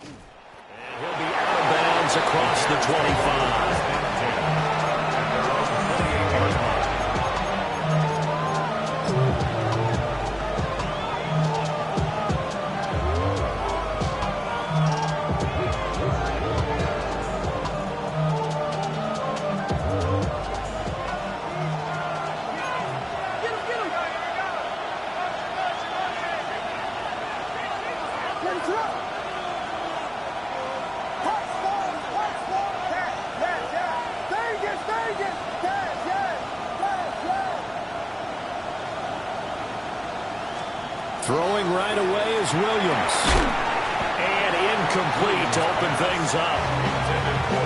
And he'll be out of bounds across the 25. Throwing right away is Williams. And incomplete to open things up.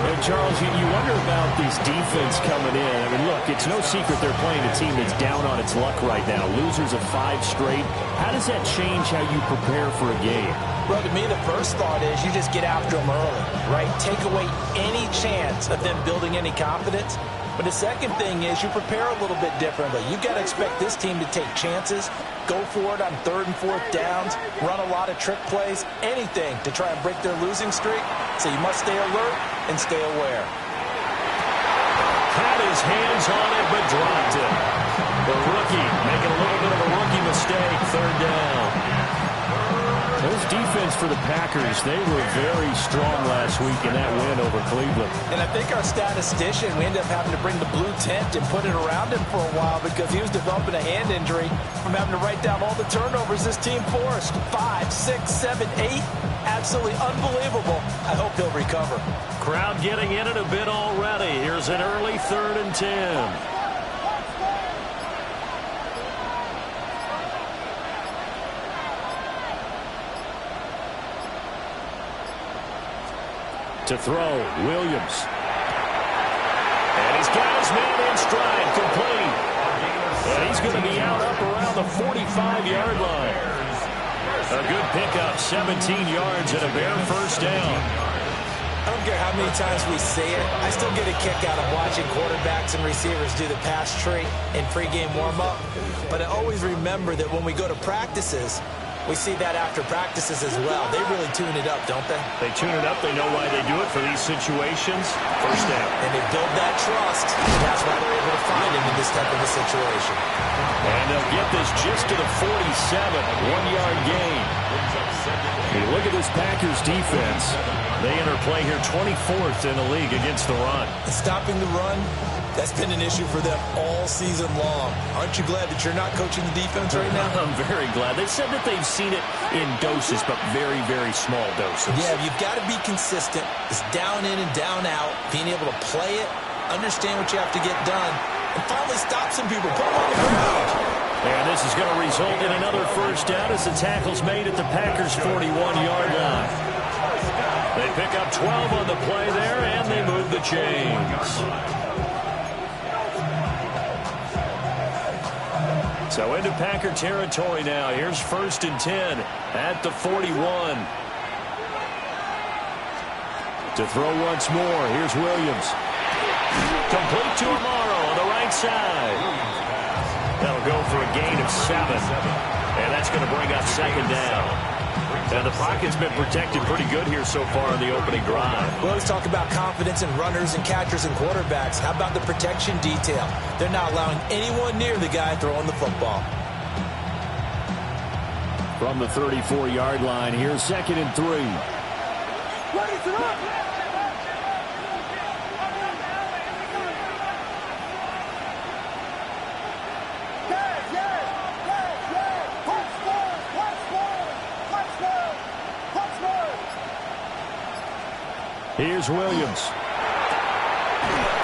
And Charles, you wonder about this defense coming in. I mean, look, it's no secret they're playing a team that's down on its luck right now. Losers of 5 straight. How does that change how you prepare for a game? Well, to me, the first thought is you just get after them early, right? Take away any chance of them building any confidence. But the second thing is you prepare a little bit differently. You've got to expect this team to take chances, go for it on 3rd and 4th downs, run a lot of trick plays, anything to try and break their losing streak. So you must stay alert and stay aware. Had his hands on it, but dropped it. The rookie making a little bit of a rookie mistake, 3rd down. Those defense for the Packers, they were very strong last week in that win over Cleveland. And I think our statistician, we ended up having to bring the blue tent and put it around him for a while because he was developing a hand injury from having to write down all the turnovers this team forced. 5, 6, 7, 8. Absolutely unbelievable. I hope he'll recover. Crowd getting in it a bit already. Here's an early 3rd and 10. To throw, Williams. And he's got his man in stride, complete. And he's going to be out up around the 45-yard line. A good pickup, 17 yards and a bare first down. I don't care how many times we say it, I still get a kick out of watching quarterbacks and receivers do the pass tree in pregame warm-up. But I always remember that when we go to practices, we see that after practices as well. They really tune it up, don't they? They tune it up. They know why they do it for these situations. First down. And they build that trust. That's why they're able to find him in this type of a situation. And they'll get this just to the 47. 1-yard gain. You look at this Packers defense. They enter play here 24th in the league against the run. Stopping the run, that's been an issue for them all season long. Aren't you glad that you're not coaching the defense right now? I'm very glad. They said that they've seen it in doses, but very, very small doses. Yeah, you've got to be consistent. It's down in and down out, being able to play it, understand what you have to get done, and finally stop some people, put them on the ground. And this is going to result in another first down as the tackle's made at the Packers' 41-yard line. They pick up 12 on the play there, and they move the chains. So into Packer territory now. Here's 1st and 10 at the 41. To throw once more, here's Williams. Complete to Amaro on the right side. That'll go for a gain of 7. And that's going to bring up 2nd down. And the pocket's been protected pretty good here so far in the opening drive. Well, let's talk about confidence in runners and catchers and quarterbacks. How about the protection detail? They're not allowing anyone near the guy throwing the football. From the 34-yard line, here's 2nd and 3. Here's Williams.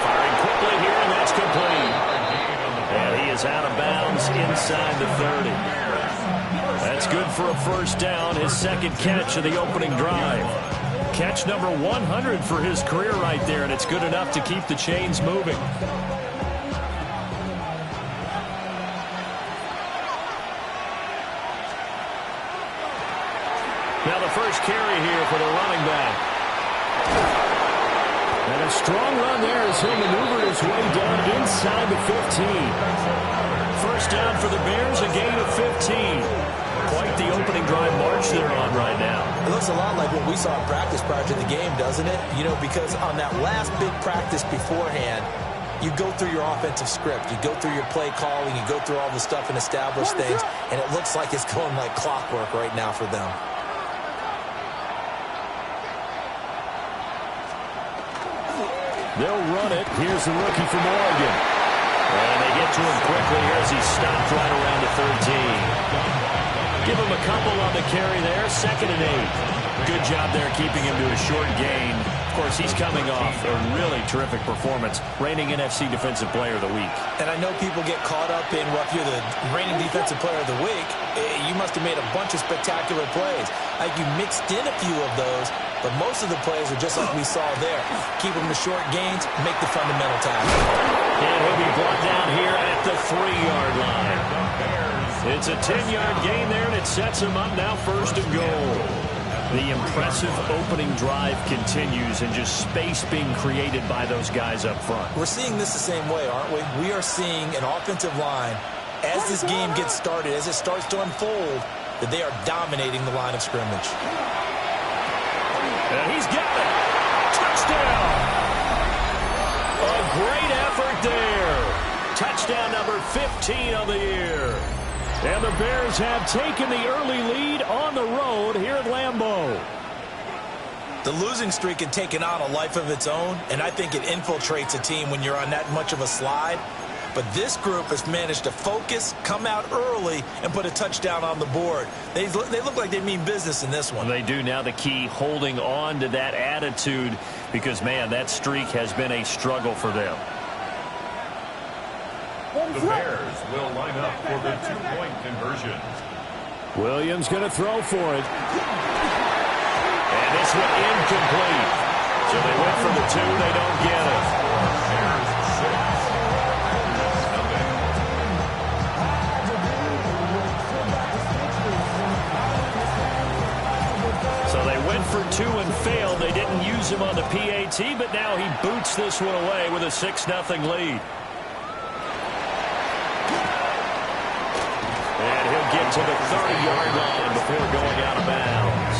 Firing quickly here, and that's complete. And he is out of bounds inside the 30. That's good for a first down, his 2nd catch of the opening drive. Catch number 100 for his career right there, and it's good enough to keep the chains moving. Now the first carry here for the running back. And a strong run there as he'll maneuver his way down inside the 15. First down for the Bears, a gain of 15. quite the opening drive march they're on right now. It looks a lot like what we saw in practice prior to the game, doesn't it? You know, because on that last big practice beforehand, you go through your offensive script. You go through your play calling. You go through all the stuff and establish things. And it looks like it's going like clockwork right now for them. They'll run it. Here's the rookie from Oregon. And they get to him quickly here as he's stopped right around the 13. Give him a couple on the carry there. 2nd and 8. Good job there keeping him to a short gain. Of course, he's coming off a really terrific performance, reigning NFC Defensive Player of the Week. And I know people get caught up in, well, if you're the reigning Defensive Player of the Week, you must have made a bunch of spectacular plays. Like you mixed in a few of those, but most of the plays are just like we saw there. Keep them to short gains, make the fundamental tackle. And he'll be brought down here at the 3-yard line. It's a 10-yard gain there, and it sets him up now 1st and goal. The impressive opening drive continues and just space being created by those guys up front. We're seeing this the same way, aren't we? We are seeing an offensive line, as this game gets started, as it starts to unfold, that they are dominating the line of scrimmage. And he's got it. Touchdown. A great effort there. Touchdown number 15 of the year. And the Bears have taken the early lead on the road here at Lambeau. The losing streak had taken on a life of its own, and I think it infiltrates a team when you're on that much of a slide. But this group has managed to focus, come out early, and put a touchdown on the board. They look like they mean business in this one. They do. Now the key, holding on to that attitude, because, man, that streak has been a struggle for them. The Bears will line up for the 2-point conversion. Williams going to throw for it. And this one incomplete. So they went for the 2. They don't get it. So they went for 2 and failed. They didn't use him on the PAT, but now he boots this one away with a 6-0 lead. And he'll get to the 30-yard line before going out of bounds.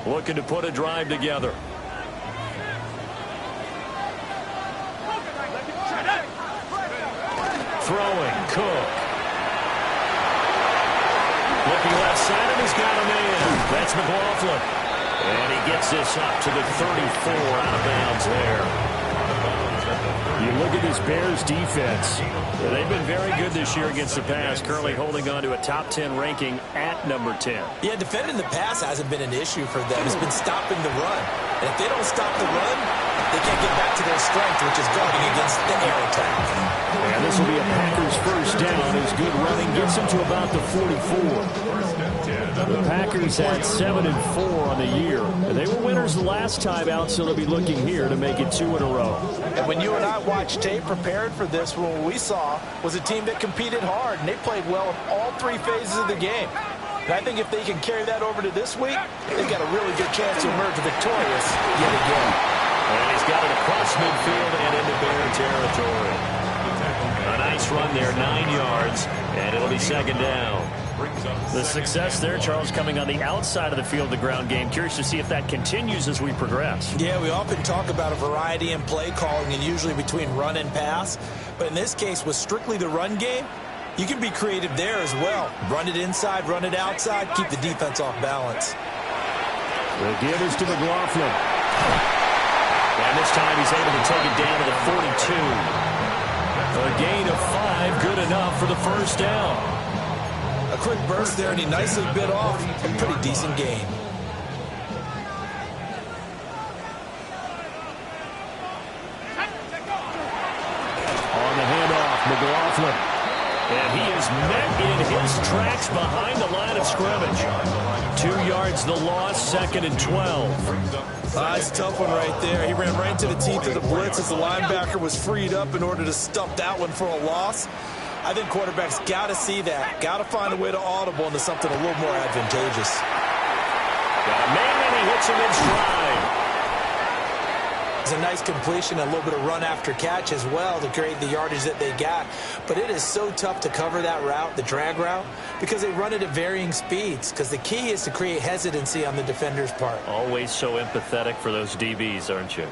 Looking to put a drive together. Throwing, Cook. Looking left side, and he's got him in. That's McLaughlin. And he gets this up to the 34, out of bounds there. You look at this Bears defense. They've been very good this year against the pass, currently holding on to a top 10 ranking at number 10. Yeah, defending the pass hasn't been an issue for them. It's been stopping the run. And if they don't stop the run, they can't get back to their strength, which is guarding against the air attack. And this will be a Packers first down. His good running gets him to about the 44. The Packers had 7-4 on the year. They were winners the last time out, so they'll be looking here to make it 2 in a row. And when you and I watched tape prepared for this, what we saw was a team that competed hard, and they played well in all 3 phases of the game. And I think if they can carry that over to this week, they've got a really good chance to emerge victorious yet again. And he's got it across midfield and into Bear territory. A nice run there, 9 yards, and it'll be 2nd down. The success there, Charles, coming on the outside of the field, the ground game. Curious to see if that continues as we progress. Yeah, we often talk about a variety in play calling and usually between run and pass. But in this case, with strictly the run game, you can be creative there as well. Run it inside, run it outside, keep the defense off balance. The give is to McLaughlin. And this time he's able to take it down to the 42. A gain of 5, good enough for the first down. A quick burst there, and he nicely bit off a pretty decent gain. On the handoff, McLaughlin. And he is met in his tracks behind the line of scrimmage. 2 yards the loss, 2nd and 12. That's a tough one right there. He ran right into the teeth of the blitz as the linebacker was freed up in order to stuff that one for a loss. I think quarterbacks got to see that, got to find a way to audible into something a little more advantageous. Got a man, and he hits him in stride. It's a nice completion, a little bit of run after catch as well to create the yardage that they got. But it is so tough to cover that route, the drag route, because they run it at varying speeds. Because the key is to create hesitancy on the defender's part. Always so empathetic for those DBs, aren't you?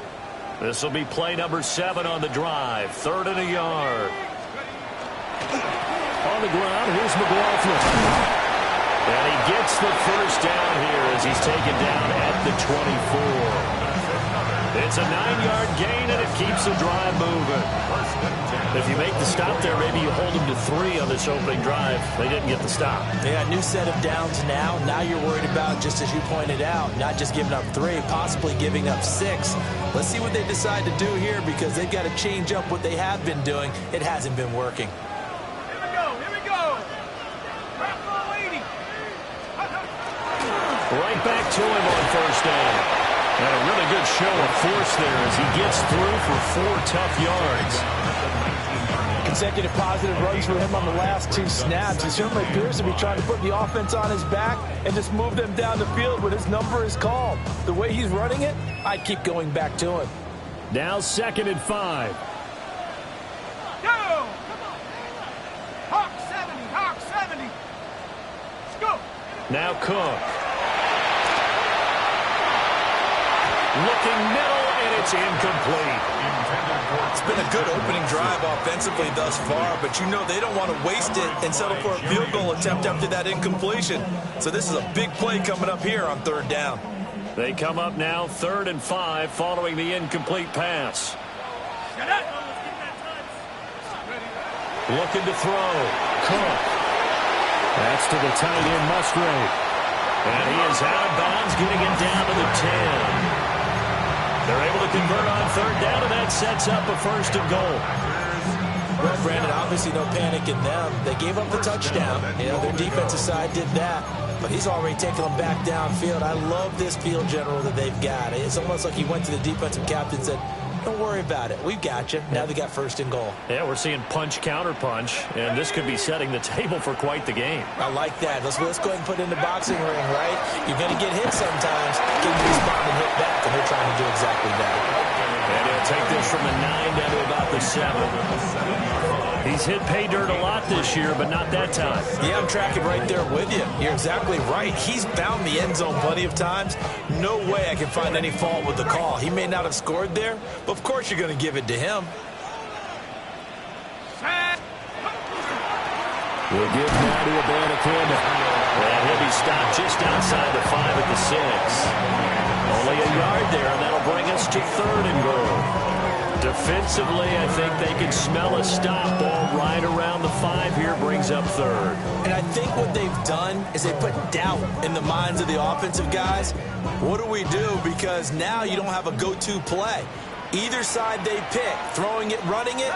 This will be play number 7 on the drive. 3rd and a yard. On the ground, here's McLaughlin. And he gets the first down here as he's taken down at the 24. It's a 9-yard gain, and it keeps the drive moving. If you make the stop there, maybe you hold them to 3 on this opening drive. They didn't get the stop. Yeah, new set of downs now. Now you're worried about, just as you pointed out, not just giving up 3, possibly giving up 6. Let's see what they decide to do here, because they've got to change up what they have been doing. It hasn't been working. Here we go. Right back to him on first down. And a really good show of force there as he gets through for 4 tough yards. Consecutive positive runs for him on the last 2 snaps. He certainly appears to be trying to put the offense on his back and just move them down the field when his number is called. The way he's running it, I'd keep going back to him. Now 2nd and 5. Go! Hawk 70. Let's go. Now Cook. Looking middle, and it's incomplete. It's been a good opening drive offensively thus far, but you know they don't want to waste it and settle for a field goal attempt after that incompletion. So this is a big play coming up here on 3rd down. They come up now 3rd and 5 following the incomplete pass. Looking to throw. Cook. That's to the tight end, Musgrave. And he is out of bounds, getting it down to the 10. They're able to convert on 3rd down, and that sets up a 1st and goal. Well, Brandon, obviously no panic in them. They gave up the touchdown. You know, their defensive side did that. But he's already taken them back downfield. I love this field general that they've got. It's almost like he went to the defensive captain and said, don't worry about it. We've got you. Now they got 1st and goal. Yeah, we're seeing punch, counter punch, and this could be setting the table for quite the game. I like that. Let's go ahead and put it in the boxing ring, right? You're going to get hit sometimes. Can you respond and hit back? And they're trying to do exactly that. And he'll take this from the 9 down to about the 7. He's hit pay dirt a lot this year, but not that time. Yeah, I'm tracking right there with you. You're exactly right. He's found the end zone plenty of times. No way I can find any fault with the call. He may not have scored there, but of course you're going to give it to him. We'll give now to Abanikun. And he'll be stopped just outside the 5 at the 6. Only a yard there, and that'll bring us to 3rd and goal. Defensively, I think they can smell a stop ball right around the 5 here, brings up 3rd. And I think what they've done is they put doubt in the minds of the offensive guys. What do we do? Because now you don't have a go-to play. Either side they pick, throwing it, running it,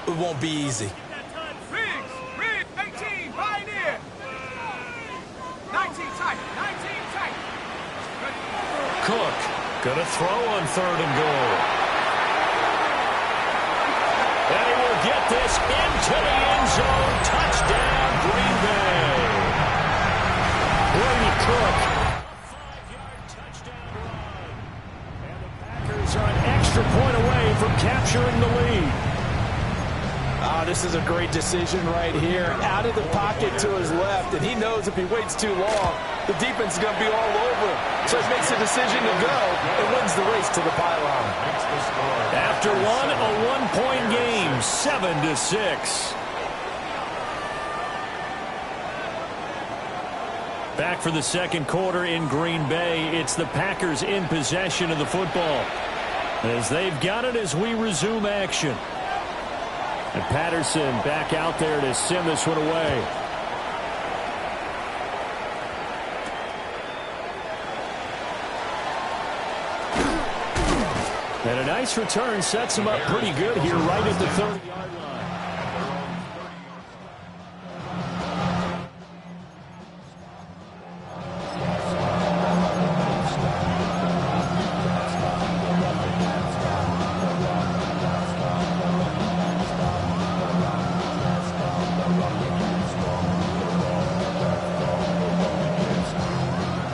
it won't be easy. Riggs, 18, Pioneer. 19 tight. Cook gonna throw on 3rd and goal. And he will get this into the end zone. Touchdown, Green Bay. Brady Cook. A 5-yard touchdown run. And the Packers are an extra point away from capturing the lead. This is a great decision right here. Out of the pocket to his left, and he knows if he waits too long, the defense is going to be all over him. So he makes a decision to go and wins the race to the pylon. After one, a 1-point game, 7-6. Back for the 2nd quarter in Green Bay. It's the Packers in possession of the football, as they've got it as we resume action. And Patterson back out there to send this one away. And a nice return sets him up pretty good here right at the 30-yard line.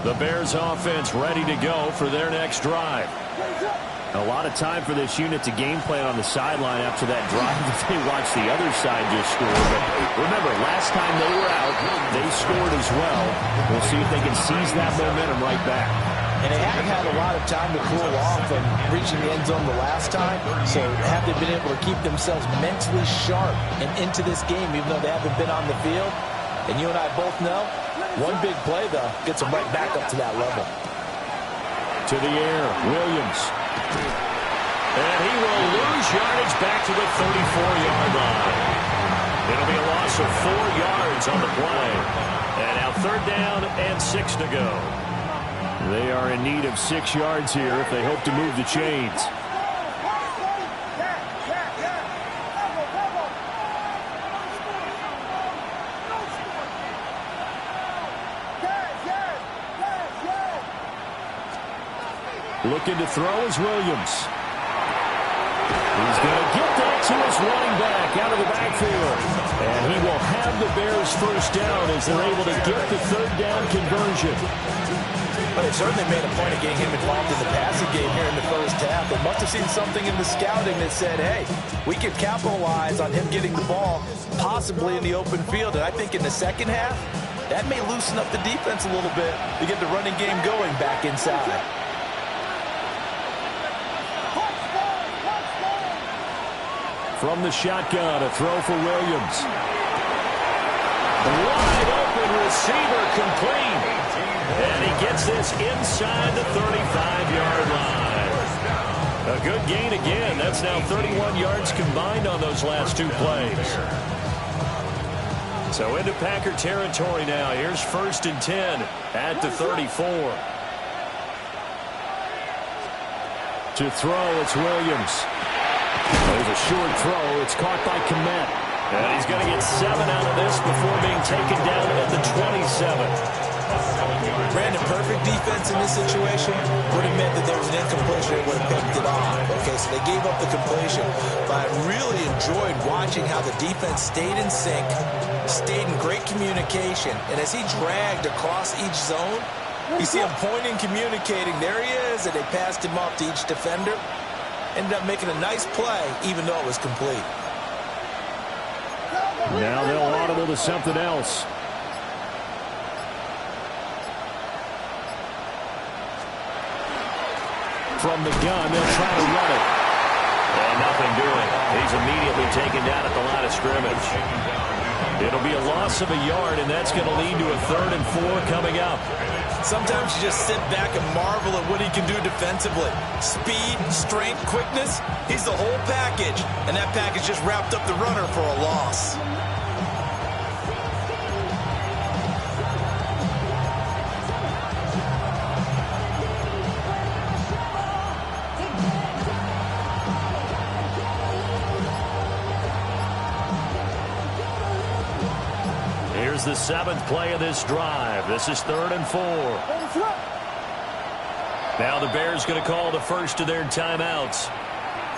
The Bears offense ready to go for their next drive. A lot of time for this unit to game plan on the sideline after that drive that they watched the other side just score. But remember, last time they were out, they scored as well. We'll see if they can seize that momentum right back. And they haven't had a lot of time to cool off from reaching the end zone the last time. So have they been able to keep themselves mentally sharp and into this game, even though they haven't been on the field? And you and I both know, one big play, though, gets them right back up to that level. To the air, Williams. And he will lose yardage back to the 34-yard line. It'll be a loss of 4 yards on the play. And now 3rd down and 6 to go. They are in need of 6 yards here if they hope to move the chains. Looking to throw is Williams. He's going to get that to his running back out of the backfield. And he will have the Bears first down as they're able to get the 3rd down conversion. But they certainly made a point of getting him involved in the passing game here in the first half. They must have seen something in the scouting that said, hey, we could capitalize on him getting the ball possibly in the open field. And I think in the second half, that may loosen up the defense a little bit to get the running game going back inside. From the shotgun, a throw for Williams. Wide open receiver complete. And he gets this inside the 35-yard line. A good gain again. That's now 31 yards combined on those last 2 plays. So into Packer territory now. Here's 1st and 10 at the 34. To throw, it's Williams. There's a short throw. It's caught by Kmet. And he's going to get 7 out of this before being taken down at the 27. Brandon, perfect defense in this situation would have meant that there was an incompletion that would have picked it off. Okay, so they gave up the completion. But I really enjoyed watching how the defense stayed in sync, stayed in great communication. And as he dragged across each zone, you see him pointing, communicating. There he is, and they passed him off to each defender. Ended up making a nice play, even though it was complete. Now they'll audible to something else. From the gun, they'll try to run it. And nothing doing. He's immediately taken down at the line of scrimmage. It'll be a loss of a yard, and that's going to lead to a 3rd and 4 coming up. Sometimes you just sit back and marvel at what he can do defensively. Speed, strength, quickness, he's the whole package. And that package just wrapped up the runner for a loss. Here's the 7th play of this drive. This is 3rd and 4. Now the Bears going to call the first of their timeouts.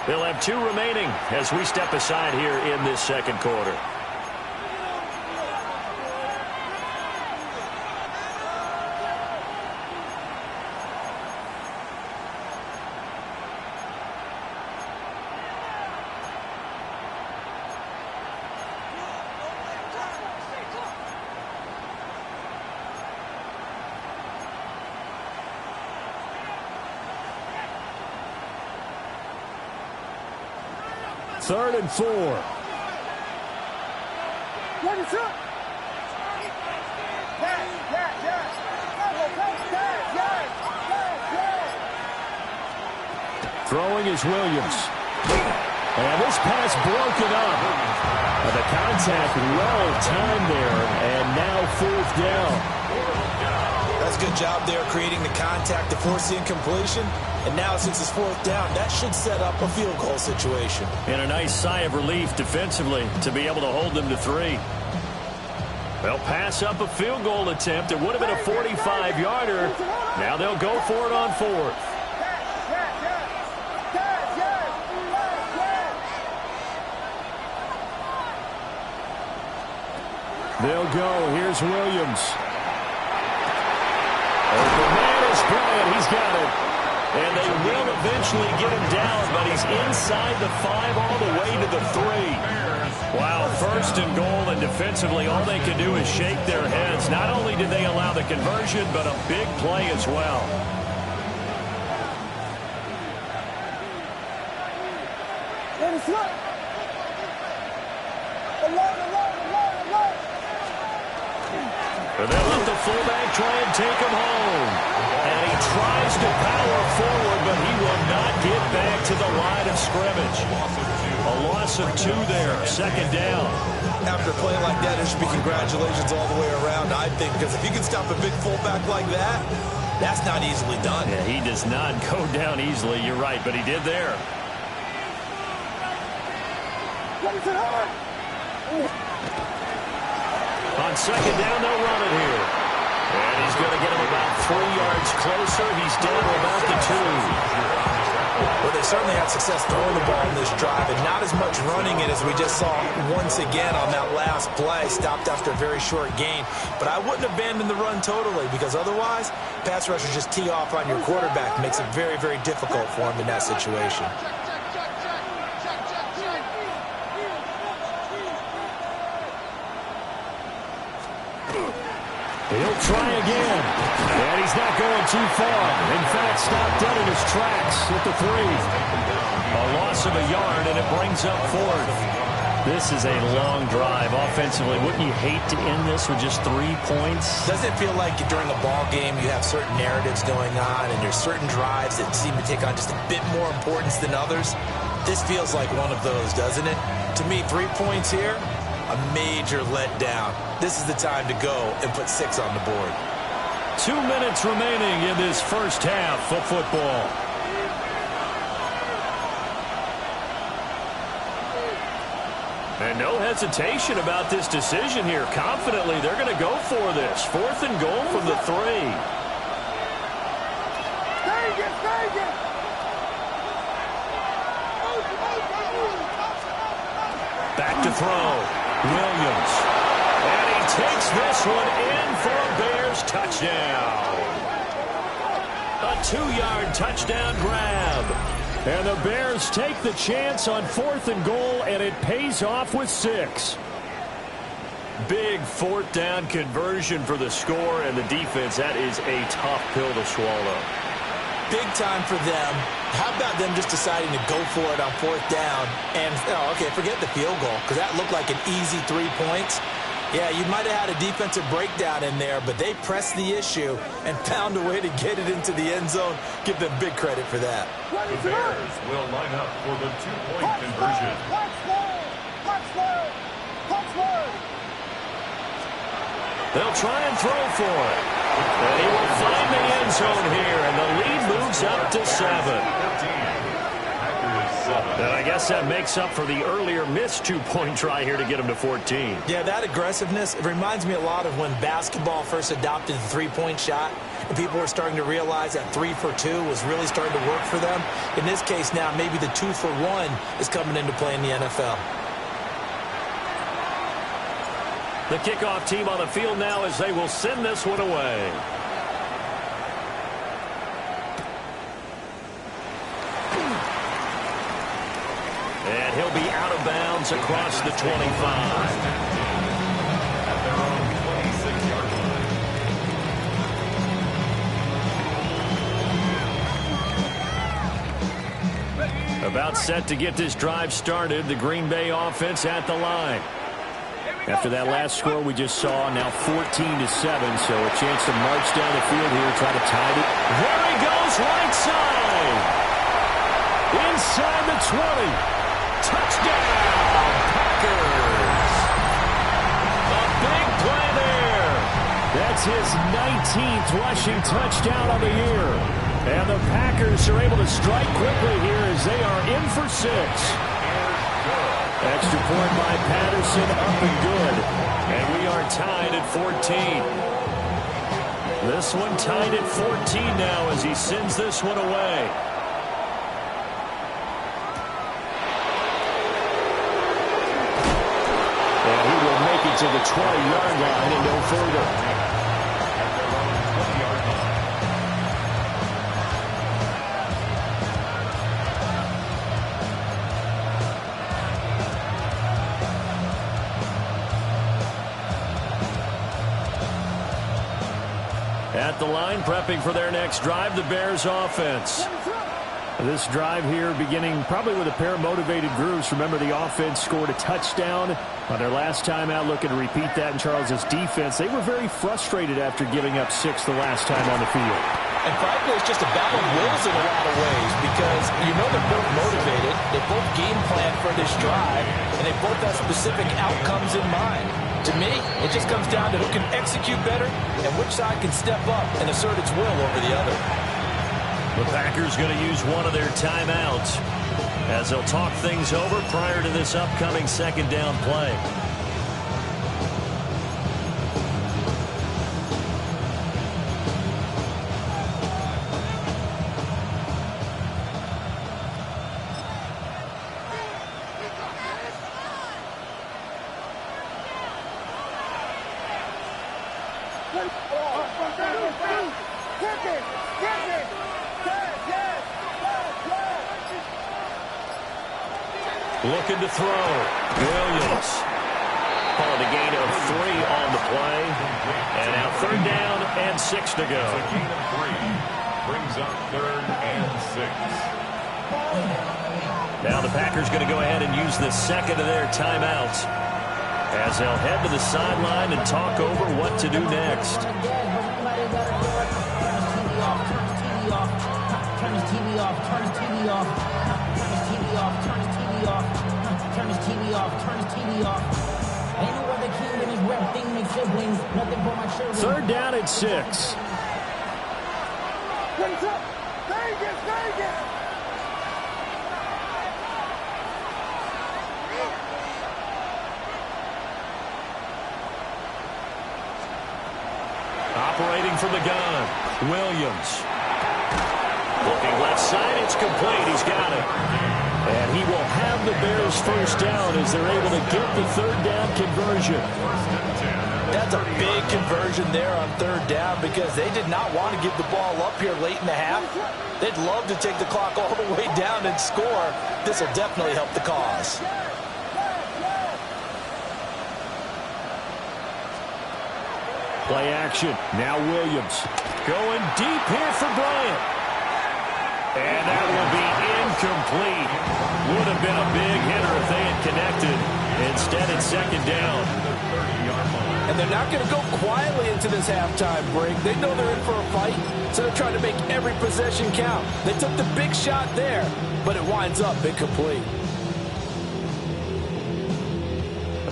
They'll have 2 remaining as we step aside here in this 2nd quarter. Third and 4. Throwing is Williams. And this pass broken up. And the contact well timed there. And now 4th down. That's a good job there creating the contact to force the incompletion. And now since it's 4th down, that should set up a field goal situation. And a nice sigh of relief defensively to be able to hold them to 3. They'll pass up a field goal attempt. It would have been a 45-yarder. Now they'll go for it on 4th. They'll go. Here's Williams. Open man is Bryant. He's got it. And they will eventually get him down, but he's inside the 5 all the way to the 3. Wow, first and goal, and defensively all they can do is shake their heads. Not only did they allow the conversion, but a big play as well. And they let the fullback try and take him home. And he tries to power forward, but he will not get back to the line of scrimmage. A loss of 2 there, second down. After a play like that, there should be congratulations all the way around, I think, because if you can stop a big fullback like that, that's not easily done. Yeah, he does not go down easily, you're right, but he did there. On second down, they'll run it here. And he's going to get him about 3 yards closer. He's down to about the 2. Well, they certainly had success throwing the ball in this drive, and not as much running it as we just saw once again on that last play. Stopped after a very short gain. But I wouldn't abandon the run totally, because otherwise, pass rushers just tee off on your quarterback. Makes it very, very difficult for him in that situation. He'll try again. And he's not going too far. In fact, stopped dead in his tracks at the 3. A loss of a yard, and it brings up 4th. This is a long drive offensively. Wouldn't you hate to end this with just 3 points? Doesn't it feel like during a ball game you have certain narratives going on, and there's certain drives that seem to take on just a bit more importance than others? This feels like one of those, doesn't it? To me, 3 points here, a major letdown. This is the time to go and put 6 on the board. 2 minutes remaining in this first half of football. And no hesitation about this decision here. Confidently, they're going to go for this. 4th and goal from the 3. Back to throw. Williams. And he takes this one in for a Bears touchdown. A 2-yard touchdown grab. And the Bears take the chance on 4th and goal, and it pays off with 6. Big 4th down conversion for the score, and the defense, that is a tough pill to swallow. Big time for them. How about them just deciding to go for it on 4th down? And, okay, forget the field goal, because that looked like an easy 3 points. Yeah, you might have had a defensive breakdown in there, but they pressed the issue and found a way to get it into the end zone. Give them big credit for that. The Bears will line up for the 2-point conversion. They'll try and throw for it. And he will find the end zone here, and the lead moves up to 7. And I guess that makes up for the earlier missed 2-point try here to get him to 14. Yeah, that aggressiveness, it reminds me a lot of when basketball first adopted the 3-point shot, and people were starting to realize that 3 for 2 was really starting to work for them. In this case now, maybe the 2 for 1 is coming into play in the NFL. The kickoff team on the field now as they will send this one away. And he'll be out of bounds across the 25. At their own 26-yard line. About set to get this drive started, the Green Bay offense at the line. After that last score we just saw, now 14-7, so a chance to march down the field here, try to tie it. There he goes, right side. Inside the 20. Touchdown, Packers. A big play there. That's his 19th rushing touchdown of the year. And the Packers are able to strike quickly here as they are in for 6. Extra point by Patterson, up and good. And we are tied at 14. This one tied at 14 now as he sends this one away. And he will make it to the 20-yard line and no further. the line, prepping for their next drive, the Bears offense. This drive here beginning probably with a pair of motivated groups. Remember, the offense scored a touchdown on their last time out, looking to repeat that in Charles' defense. They were very frustrated after giving up 6 the last time on the field. And frankly, it's just a battle of wills in a lot of ways because you know they're both motivated, they both game plan for this drive, and they both have specific outcomes in mind. To me, it just comes down to who can execute better and which side can step up and assert its will over the other. The Packers going to use one of their timeouts as they'll talk things over prior to this upcoming second down play. Looking to throw. Williams. Calling a gain of 3 on the play. And now 3rd down and 6 to go. It's a gain of 3. Brings up 3rd and 6. Now the Packers going to go ahead and use the second of their timeouts as they'll head to the sideline and talk over what to do next. Turn his TV off, turn his TV off, turn his TV off, turn his TV off, turn his TV off, turn his TV off. Ain't no other king than his rep thing makes siblings, nothing but my children. 3rd down and 6. Operating from the gun, Williams. Looking left side, it's complete. He's got it. And he will have the Bears first down as they're able to get the 3rd down conversion. That's a big conversion there on 3rd down because they did not want to give the ball up here late in the half. They'd love to take the clock all the way down and score. This will definitely help the cause. Play action. Now Williams. Going deep here for Bryant. And that will be incomplete. Would have been a big hitter if they had connected. Instead, it's 2nd down. And they're not going to go quietly into this halftime break. They know they're in for a fight, so they're trying to make every possession count. They took the big shot there, but it winds up incomplete.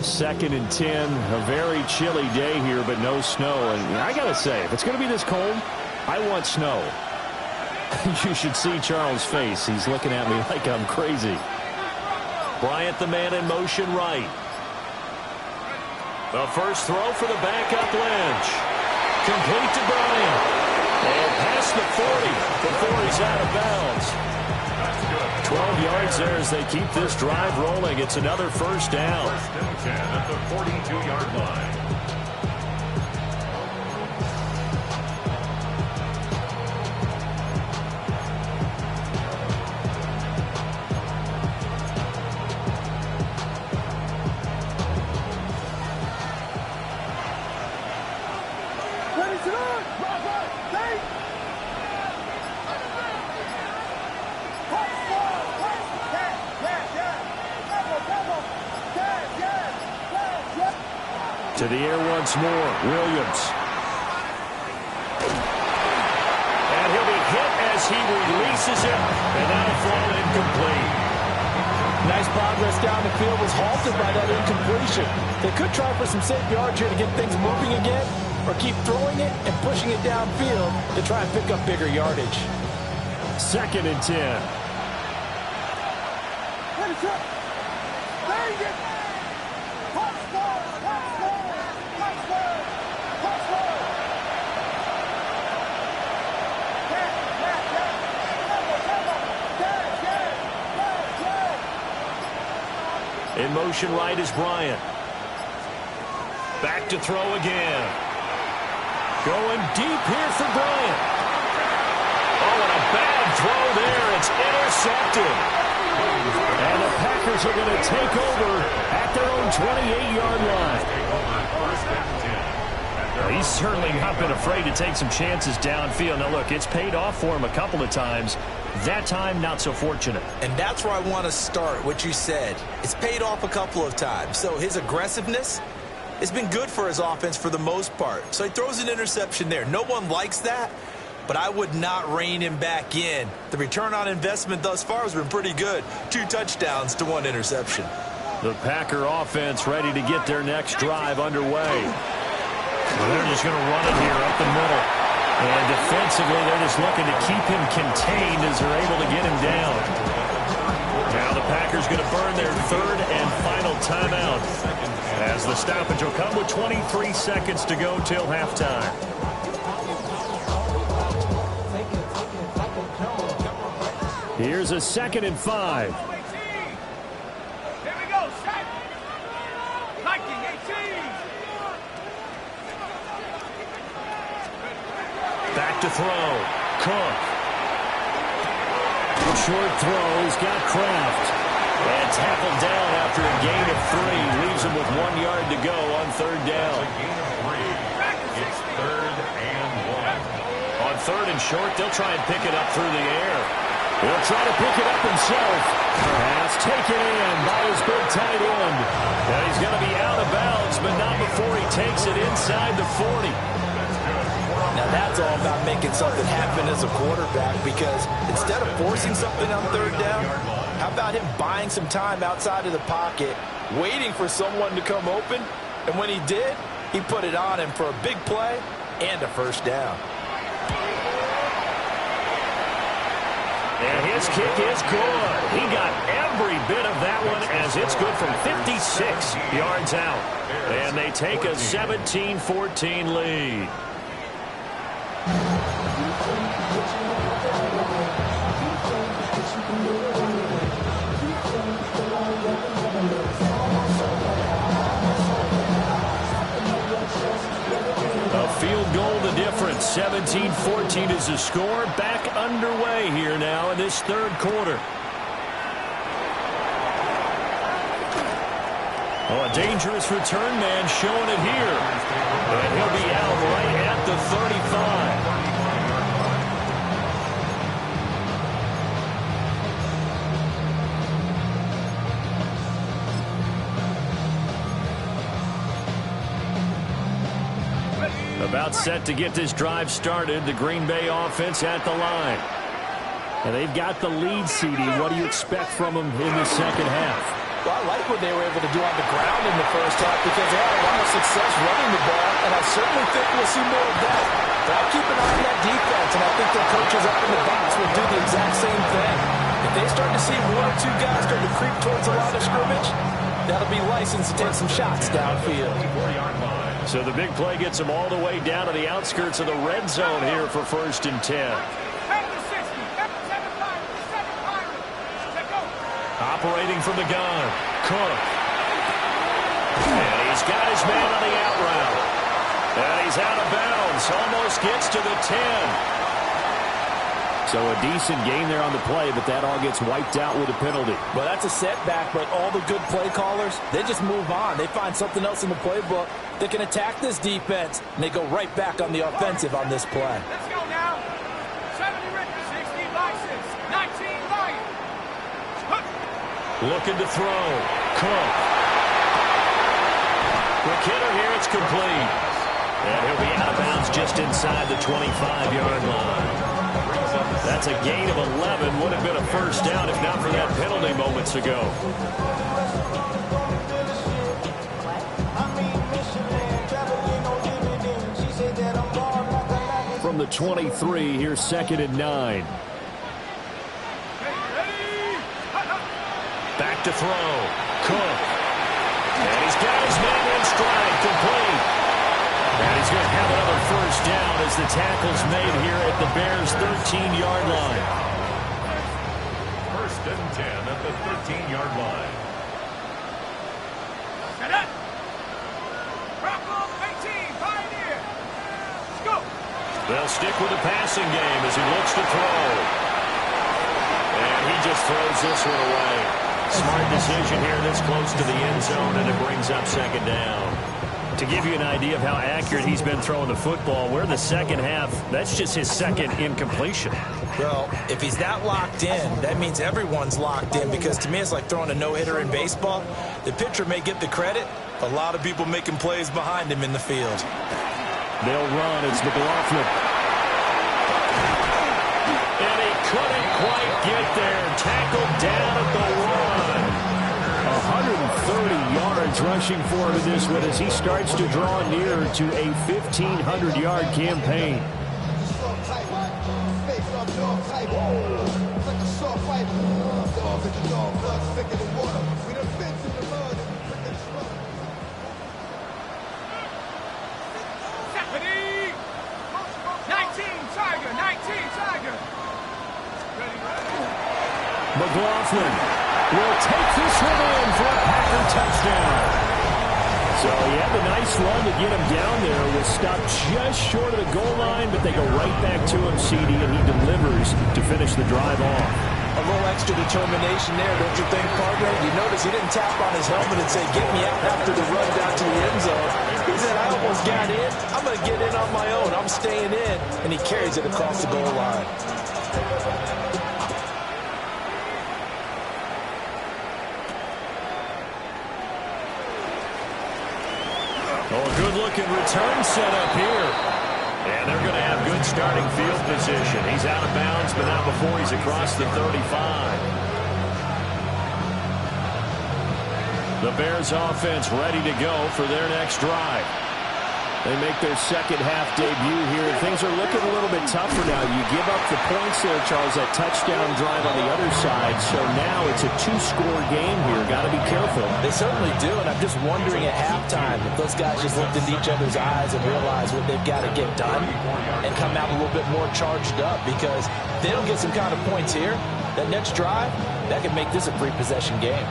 2nd and 10. A very chilly day here, but no snow. And I got to say, if it's going to be this cold, I want snow. You should see Charles' face. He's looking at me like I'm crazy. Bryant, the man in motion right. The first throw for the backup Lynch. Complete to Bryant. And past the 40 before he's out of bounds. 12 yards there as they keep this drive rolling. It's another first down. 1st and 10 at the 42-yard line. To the air once more, Williams. And he'll be hit as he releases it, and that'll fall incomplete. Nice progress down the field was halted by that incompletion. They could try for some safe yards here to get things moving again, or keep throwing it and pushing it downfield to try and pick up bigger yardage. 2nd and 10. In motion right is Bryant. Back to throw again. Going deep here for Bryant. Oh, and a bad throw there. It's intercepted. And the Packers are going to take over at their own 28-yard line. He's certainly not been afraid to take some chances downfield. Now, look, it's paid off for him a couple of times. That time, not so fortunate. And that's where I want to start, what you said. It's paid off a couple of times. So his aggressiveness has been good for his offense for the most part. So he throws an interception there. No one likes that, but I would not rein him back in. The return on investment thus far has been pretty good. 2 touchdowns to 1 interception. The Packer offense ready to get their next drive underway. They're just going to run it here up the middle. And defensively, they're just looking to keep him contained as they're able to get him down. Now the Packers going to burn their 3rd and final timeout, as the stoppage will come with 23 seconds to go till halftime. Here's a 2nd and 5. Here we go, set. Viking 18. Back to throw. Cook. Short throw. He's got Kraft. And tackled down after a gain of 3. Leaves him with 1 yard to go on 3rd down. A gain of 3. It's 3rd and 1. On 3rd and short, they'll try and pick it up through the air. He'll try to pick it up himself. Pass taken in by his big tight end. And he's going to be out of bounds, but not before he takes it inside the 40. Now that's all about making something happen as a quarterback, because instead of forcing something on 3rd down, how about him buying some time outside of the pocket, waiting for someone to come open, and when he did, he put it on him for a big play and a 1st down. And his kick is good. He got every bit of that one, as it's good from 56 yards out. And they take a 17-14 lead. A field goal the difference. 17-14 is the score. Back underway here now in this 3rd quarter. Oh, a dangerous return man showing it here. And he'll be out right at the 35. About set to get this drive started. The Green Bay offense at the line. And they've got the lead, CD. What do you expect from them in the 2nd half? Well, I like what they were able to do on the ground in the 1st half, because they had a lot of success running the ball, and I certainly think we'll see more of that. But I'll keep an eye on that defense, and I think their coaches up in the box will do the exact same thing. If they start to see 1 or 2 guys start to creep towards the line of scrimmage, that'll be licensed to take some shots downfield. So the big play gets them all the way down to the outskirts of the red zone here for 1st and 10. Operating from the gun, Cook. And he's got his man on the out route. And he's out of bounds. Almost gets to the 10. So a decent gain there on the play, but that all gets wiped out with a penalty. Well, that's a setback, but all the good play callers, they just move on. They find something else in the playbook that can attack this defense, and they go right back on the offensive on this play. Let's go now. 70 Ritter, 60 license, 19 Lion. Looking to throw. Cook. Quick hitter here. It's complete. And he'll be out of bounds just inside the 25-yard line. That's a gain of 11. Would have been a 1st down if not for that penalty moments ago. From the 23, here's 2nd and 9. Back to throw. Cook. And he's got his man in stride. Complete. And he's going to have another 1st down as the tackle's made here at the Bears' 13-yard line. 1st and 10 at the 13-yard line. Set up. Problem 18, Pioneer. Let's go. They'll stick with the passing game as he looks to throw. And he just throws this one away. Smart decision here this close to the end zone, and it brings up 2nd down. To give you an idea of how accurate he's been throwing the football, we're in the second half. That's just his second incompletion. Well, if he's that locked in, that means everyone's locked in, because to me it's like throwing a no-hitter in baseball. The pitcher may get the credit, a lot of people making plays behind him in the field. They'll run. It's McLaughlin. And he couldn't quite get there. Tackled down at the 130 yards rushing for him in this one as he starts to draw near to a 1,500-yard campaign. McLaughlin will take this one in for a Packer touchdown. So he had the nice run to get him down there. Was stopped just short of the goal line, but they go right back to him, CD, and he delivers to finish the drive off. A little extra determination there, don't you think, partner? You notice he didn't tap on his helmet and say, get me out after the run down to the end zone. He said, I almost got in. I'm going to get in on my own. I'm staying in. And he carries it across the goal line. Oh, a good-looking return set up here. And they're going to have good starting field position. He's out of bounds, but not before he's across the 35. The Bears offense ready to go for their next drive. They make their second half debut here. Things are looking a little bit tougher now. You give up the points there, Charles, that touchdown drive on the other side. So now it's a two-score game here. Got to be careful. They certainly do, and I'm just wondering at halftime if those guys just looked into each other's eyes and realized what they've got to get done and come out a little bit more charged up, because if they don't get some kind of points here, that next drive, that could make this a three-possession game.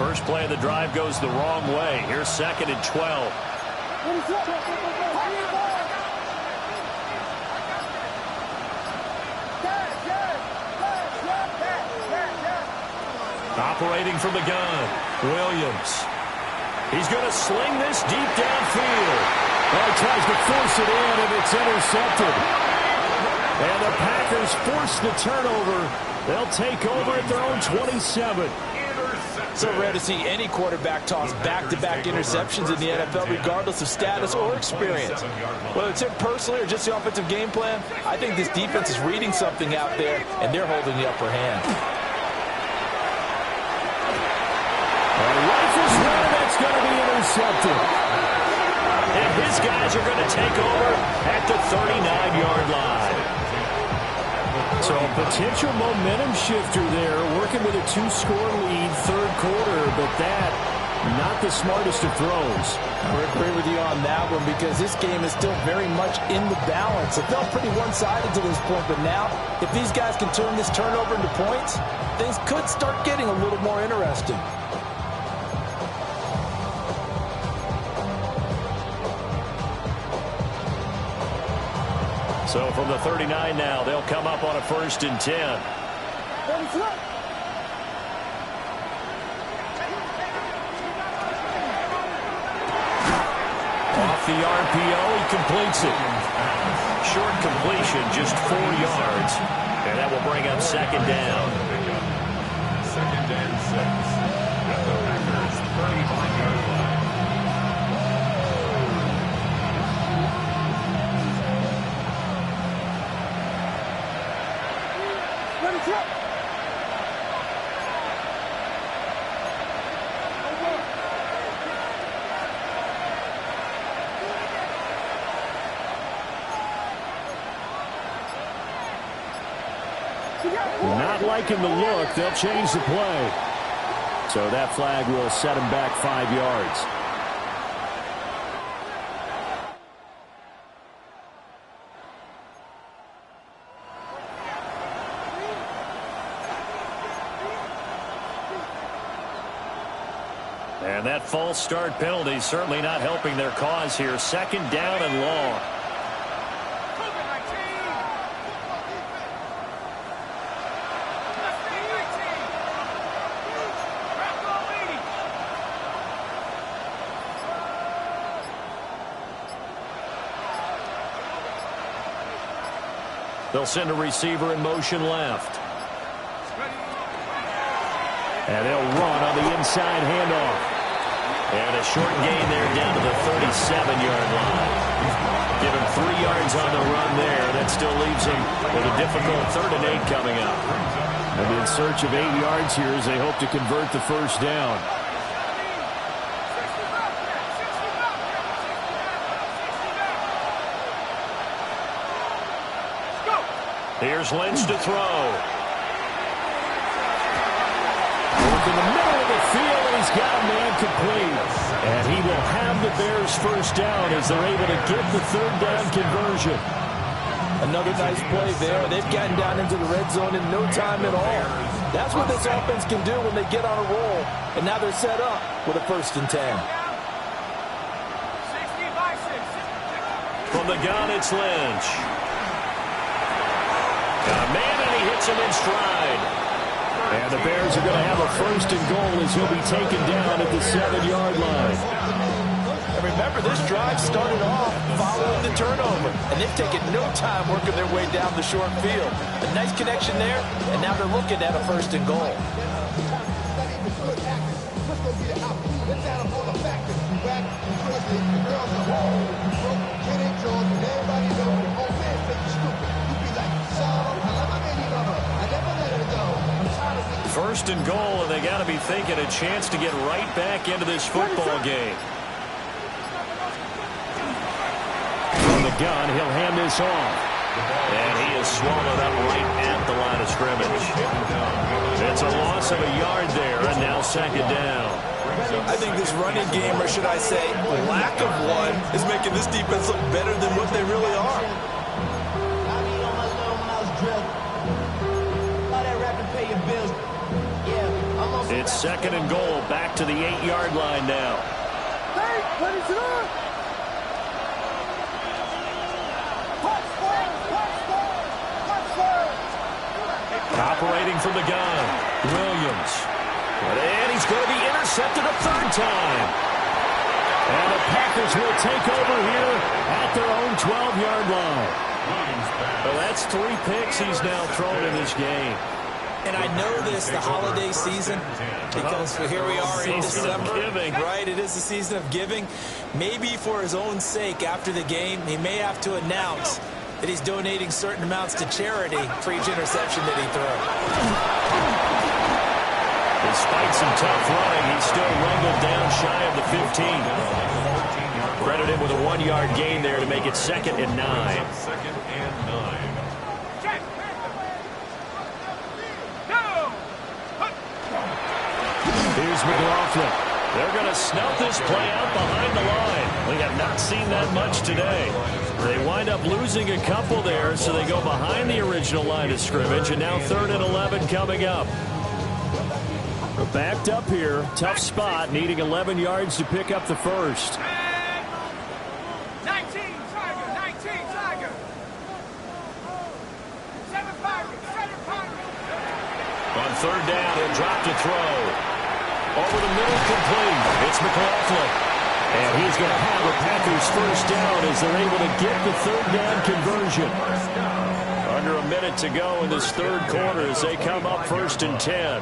First play of the drive goes the wrong way. Here's 2nd and 12. Operating from the gun, Williams. He's going to sling this deep downfield. Well, he tries to force it in, and it's intercepted. And the Packers force the turnover. They'll take over at their own 27. So rare to see any quarterback toss back-to-back interceptions in the NFL, regardless of status or experience. Whether it's him personally or just the offensive game plan, I think this defense is reading something out there, and they're holding the upper hand. Rifles one, that's going to be intercepted. And his guys are going to take over at the 39-yard line. So potential momentum shifter there, working with a two-score lead, third quarter, but that, not the smartest of throws. I would agree with you on that one, because this game is still very much in the balance. It felt pretty one-sided to this point, but now, if these guys can turn this turnover into points, things could start getting a little more interesting. So from the 39 now, they'll come up on a 1st and 10. Off the RPO, he completes it. Short completion, just 4 yards. And that will bring up 2nd down. 2nd and 6. At the Packers' 35-yard line. Not liking the look. They'll change the play. So that flag will set him back 5 yards. And that false start penalty certainly not helping their cause here. 2nd down and long. They'll send a receiver in motion left. And they'll run on the inside handoff. And a short gain there down to the 37-yard line. Give him 3 yards on the run there. That still leaves him with a difficult 3rd and 8 coming up. And in search of 8 yards here as they hope to convert the first down. Here's Lynch to throw. Work in the middle of the field, and he's got a man complete. And he will have the Bears first down as they're able to get the 3rd down conversion. Another nice play there. They've gotten down into the red zone in no time at all. That's what this offense can do when they get on a roll. And now they're set up with a 1st and 10. From the gun, it's Lynch. Got a man, and he hits him in stride. And the Bears are going to have a 1st and goal as he'll be taken down at the 7-yard line. And remember, this drive started off following the turnover. And they've taken no time working their way down the short field. A nice connection there, and now they're looking at a 1st and goal. First and goal, and they got to be thinking a chance to get right back into this football game. From the gun, he'll hand this off. And he is swallowed up right at the line of scrimmage. It's a loss of a yard there, and now 2nd down. I think this running game, or should I say lack of one, is making this defense look better than what they really are. It's 2nd and goal, back to the 8-yard line now. Operating from the gun, Williams. And he's going to be intercepted a 3rd time. And the Packers will take over here at their own 12-yard line. Well, that's 3 picks he's now thrown in this game. And I know this, the holiday season, because here we are in December, right? It is the season of giving. Maybe for his own sake, after the game, he may have to announce that he's donating certain amounts to charity for each interception that he throws. Despite some tough running, he's still wrangled down shy of the 15. Credit him with a 1-yard gain there to make it 2nd and 9. 2nd and 9. Here's McLaughlin. They're going to snuff this play out behind the line. We have not seen that much today. They wind up losing a couple there, so they go behind the original line of scrimmage, and now 3rd and 11 coming up. We're backed up here. Tough spot, needing 11 yards to pick up the first. 19 Tiger. 7 Pirate. On 3rd down, he'll drop to throw. Over the middle, complete. It's McLaughlin. And he's going to have a Packers first down as they're able to get the 3rd down conversion. Under a minute to go in this 3rd quarter as they come up 1st and 10.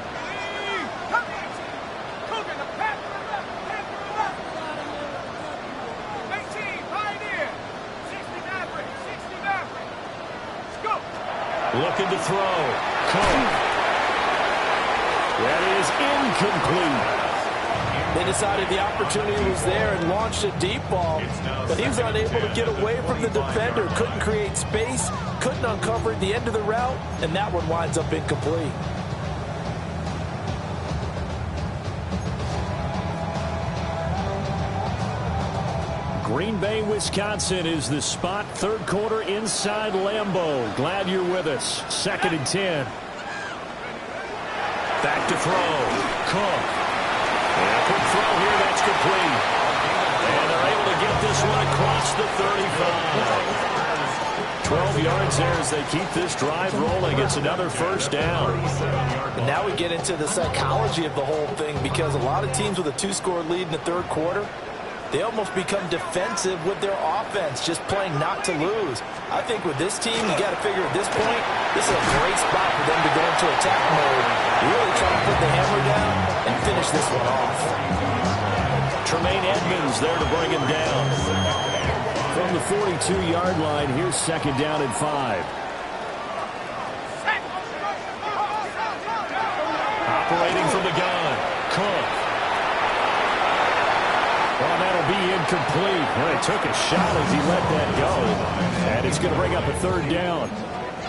Looking to throw. Cook. That is incomplete. They decided the opportunity was there and launched a deep ball, but he was unable to get away from the defender, couldn't create space, couldn't uncover the end of the route, and that one winds up incomplete. Green Bay, Wisconsin is the spot. 3rd quarter inside Lambeau. Glad you're with us. 2nd and 10. Back to throw. Cook. And a quick throw here. That's complete. And they're able to get this one across the 35. 12 yards there as they keep this drive rolling. It's another first down. And now we get into the psychology of the whole thing, because a lot of teams with a 2-score lead in the 3rd quarter, they almost become defensive with their offense, just playing not to lose. I think with this team, you got to figure at this point, this is a great spot for them to go into attack mode, really try to put the hammer down and finish this one off. Tremaine Edmonds there to bring him down. From the 42-yard line, here's second down and 5. Operating from the gun, Cook. Well, that'll be incomplete. Well, he took a shot as he let that go. And it's going to bring up a third down.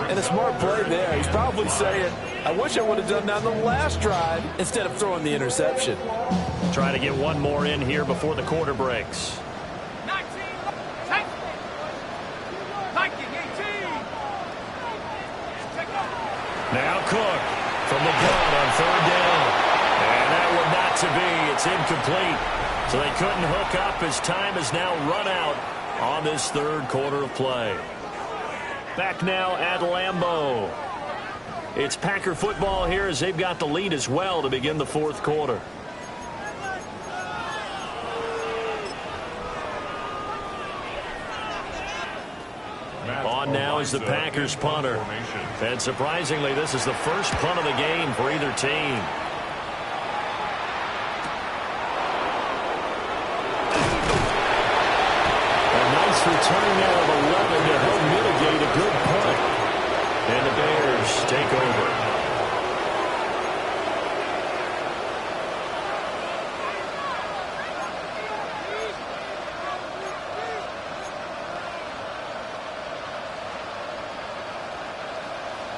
And a smart play there. He's probably saying, I wish I would have done that on the last drive instead of throwing the interception. Trying to get one more in here before the quarter breaks. 19, 10, 19, 18. Now Cook from the gun on third down. And that one not to be. It's incomplete. So they couldn't hook up as time has now run out on this third quarter of play. Back now at Lambeau. It's Packer football here as they've got the lead as well to begin the fourth quarter. On now is the Packers punter. And surprisingly, this is the first punt of the game for either team. Return now of 11 to help mitigate a good punt. And the Bears take over.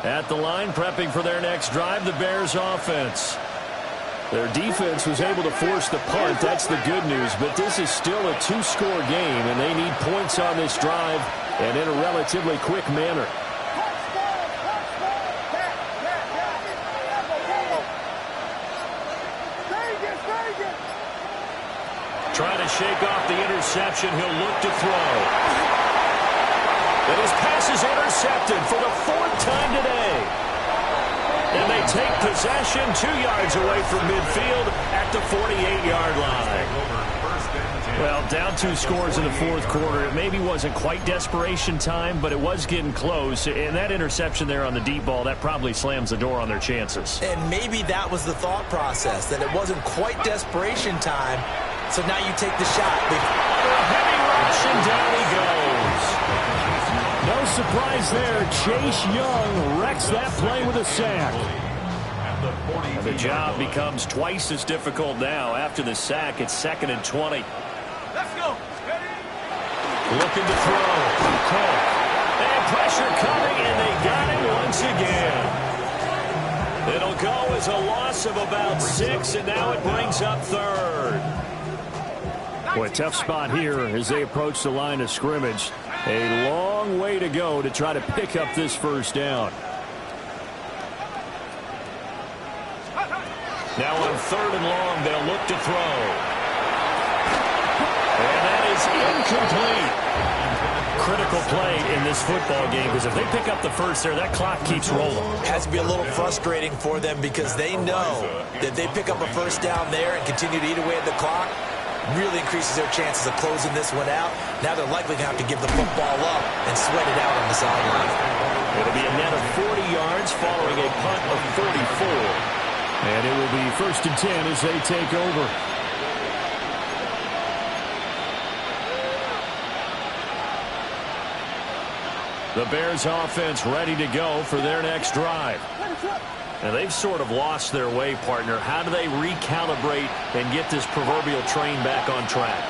At the line, prepping for their next drive, the Bears offense. Their defense was able to force the punt. That's the good news. But this is still a two-score game, and they need points on this drive and in a relatively quick manner. Trying to shake off the interception. He'll look to throw. And his pass is intercepted for the fourth time today. And they take possession 2 yards away from midfield at the 48-yard line. Well, down 2 scores in the fourth quarter. It maybe wasn't quite desperation time, but it was getting close. And that interception there on the deep ball, that probably slams the door on their chances. And maybe that was the thought process, that it wasn't quite desperation time. So now you take the shot. A heavy rush, and down he goes. No surprise there. Chase Young wrecks that play with a sack. And the job becomes twice as difficult now. After the sack, it's 2nd and 20. Let's go. Looking to throw. Cook. And pressure coming, and they got it once again. It'll go as a loss of about 6, and now it brings up third. Boy, tough spot here as they approach the line of scrimmage. A long way to go to try to pick up this first down. Now on 3rd and long, they'll look to throw. And that is incomplete. Critical play in this football game, because if they pick up the first there, that clock keeps rolling. Has to be a little frustrating for them because they know that they pick up a first down there and continue to eat away at the clock, really increases their chances of closing this one out. Now they're likely going to have to give the football up and sweat it out on the sideline. It'll be a net of 40 yards following a punt of 44. And it will be 1st and 10 as they take over. The Bears offense ready to go for their next drive. Now they've sort of lost their way, partner. How do they recalibrate and get this proverbial train back on track?